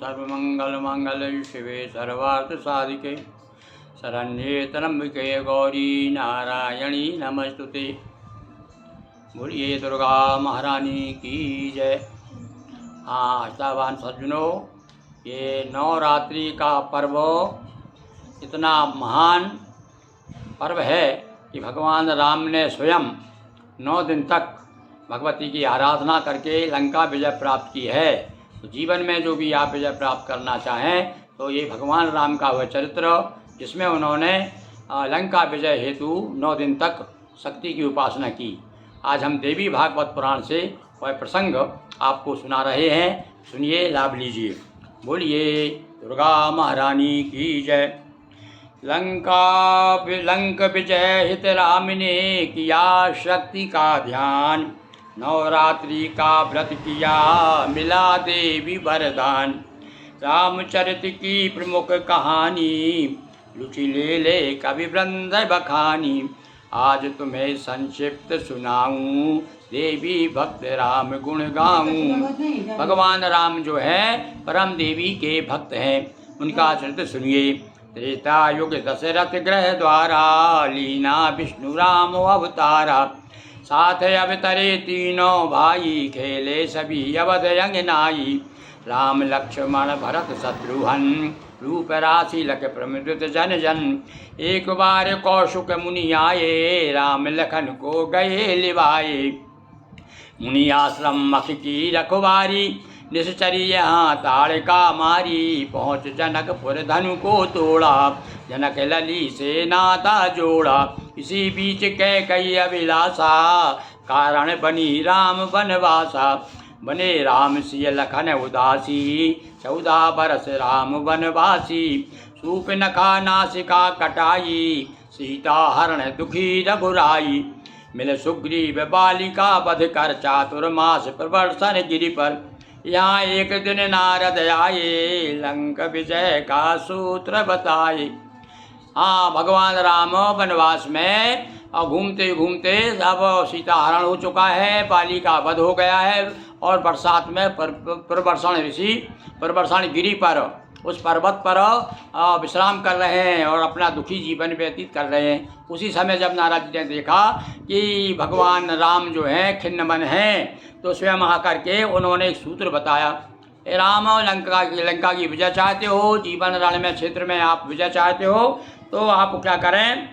सर्वमंगल शिवे सर्वार्थ साधिके शरण्ये त्र्यंबके गौरी नारायणी नमस्तुते। बोलिए दुर्गा महारानी की जय। हाँ आस्थावान सज्जनों, ये नवरात्रि का पर्व इतना महान पर्व है कि भगवान राम ने स्वयं 9 दिन तक भगवती की आराधना करके लंका विजय प्राप्त की है। तो जीवन में जो भी आप विजय प्राप्त करना चाहें तो ये भगवान राम का वह चरित्र जिसमें उन्होंने लंका विजय हेतु 9 दिन तक शक्ति की उपासना की। आज हम देवी भागवत पुराण से वह प्रसंग आपको सुना रहे हैं। सुनिए, लाभ लीजिए। बोलिए दुर्गा महारानी की जय। लंक विजय हित राम ने किया शक्ति का ध्यान, नवरात्रि का व्रत किया मिला देवी वरदान। रामचरित की प्रमुख कहानी रुचि ले कवि वृंद बखानी। आज तुम्हें संक्षिप्त सुनाऊं देवी भक्त राम गुण गाऊं। भगवान राम जो है परम देवी के भक्त हैं, उनका चरित्र सुनिए। त्रेता युग दशरथ ग्रह द्वारा लीना विष्णु राम अवतारा। साथ अवतरे तीनों भाई खेले सभी अवध अंगनाई। राम लक्ष्मण भरत शत्रुघ्न रूप राशि लख प्रमृत जन जन। एक बार कौशुक मुनि आए राम लखन को गए लिवाए। मुनि आश्रम मख की रखवारी निश्चरी यहाँ ताड़का मारी। पहुँच जनकपुर धनु को तोड़ा जनक लली से नाता जोड़ा। इसी बीच कई अभिलाषा कारण बनी राम वनवासा। बने राम सिय लखन उदासी 14 बरस राम वनवासी। सूप नखा नासिका कटाई सीता हरण दुखी रघुराई। मिल सुग्रीव बालिका वध कर चातुर्मास प्रवर्षण गिरि पर। यहाँ एक दिन नारद आए लंक विजय का सूत्र बताए। हाँ, भगवान राम वनवास में घूमते घूमते अब सीता हरण हो चुका है, बाली का वध हो गया है और बरसात में प्रवर्षण ऋषि प्रवर्षण गिरी पर उस पर्वत पर विश्राम कर रहे हैं और अपना दुखी जीवन व्यतीत कर रहे हैं। उसी समय जब नारद जी ने देखा कि भगवान राम जो हैं खिन्न मन हैं, तो स्वयं आकर के उन्होंने एक सूत्र बताया। ए राम, लंका की विजय चाहते हो, जीवन रण में क्षेत्र में आप विजय चाहते हो, तो आप क्या करें।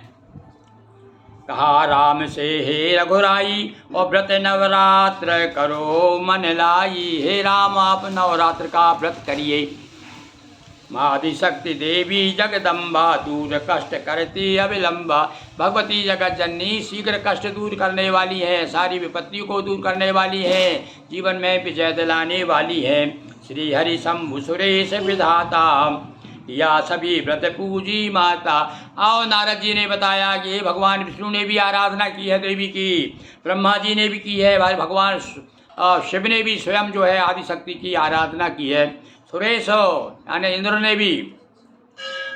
कहा राम से हे रघुराई और व्रत नवरात्र करो मन लाई। हे राम, आप नवरात्र का व्रत करिए। मादि शक्ति देवी जगदम्बा दूर कष्ट करती अविलंबा। भगवती जगत जननी शीघ्र कष्ट दूर करने वाली है, सारी विपत्ति को दूर करने वाली है, जीवन में विजय दिलाने वाली है। श्री हरि शंभु सुरेश विधाता या सभी व्रत पूजी माता। आओ, नारद जी ने बताया कि भगवान विष्णु ने भी आराधना की है देवी की, ब्रह्मा जी ने भी की है, भगवान शिव ने भी स्वयं जो है आदिशक्ति की आराधना की है। सुरेश यानी इंद्र ने भी,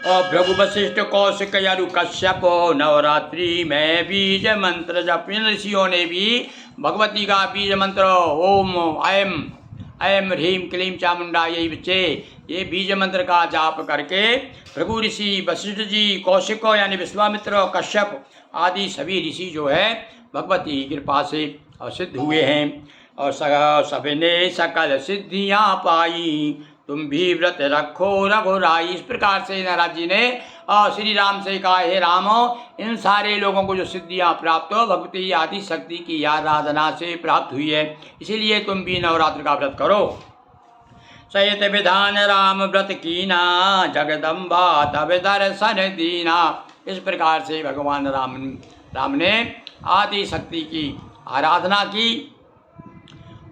और भृगु वशिष्ठ कौशिक यरु कश्यप नवरात्रि में बीज मंत्र जप। इन ऋषियों ने भी भगवती का बीज मंत्र ओम ऐम ऐम ह्रीम क्लीम चामुंडा यही बच्चे ये बीज मंत्र का जाप करके भृगु ऋषि, वशिष्ठ जी, कौशिक यानी विश्वामित्र, कश्यप आदि सभी ऋषि जो है भगवती की कृपा से सिद्ध हुए हैं और सबने सकल सिद्धियां पाई। तुम भी व्रत रखो रघुराई। इस प्रकार से नारद जी ने श्री राम से कहा, हे राम, इन सारे लोगों को जो सिद्धियां प्राप्त हो भगवती आदि शक्ति की आराधना से प्राप्त हुई है, इसीलिए तुम भी नवरात्र का व्रत करो। सहित विधान राम व्रत कीना जगदम्बा तब दर्शन दीना। इस प्रकार से भगवान राम ने आदि शक्ति की आराधना की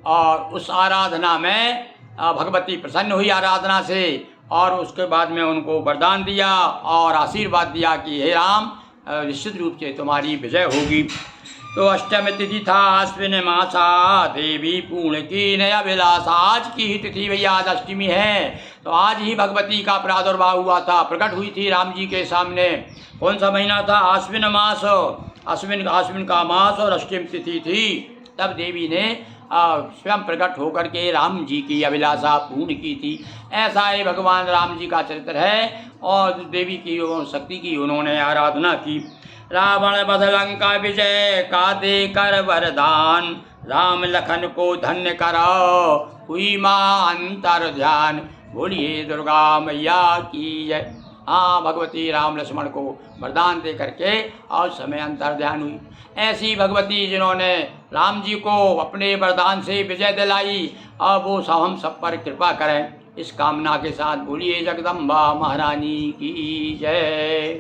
और उस आराधना में भगवती प्रसन्न हुई आराधना से, और उसके बाद में उनको वरदान दिया और आशीर्वाद दिया कि हे राम, निश्चित रूप से तुम्हारी विजय होगी। तो अष्टमी तिथि था अश्विन मासा देवी पूर्ण की नया विलासा। आज की ही तिथि भैया, आज अष्टमी है, तो आज ही भगवती का प्रादुर्भाव हुआ था, प्रकट हुई थी राम जी के सामने। कौन सा महीना था? अश्विन मास, अश्विन का मास और अष्टमी तिथि थी। तब देवी ने स्वयं प्रकट होकर के राम जी की अभिलाषा पूर्ण की थी। ऐसा ही भगवान राम जी का चरित्र है और देवी की शक्ति की उन्होंने आराधना की। रावण वध लंका विजय का दे कर वरदान, राम लखन को धन्य करो हुई मां अंतर ध्यान। बोलिए दुर्गा मैया की जय। हाँ, भगवती राम लक्ष्मण को वरदान दे करके और समय अंतर ध्यान हुई। ऐसी भगवती जिन्होंने राम जी को अपने वरदान से विजय दिलाई, और वो हम सब पर कृपा करें, इस कामना के साथ बोलिए जगदम्बा महारानी की जय।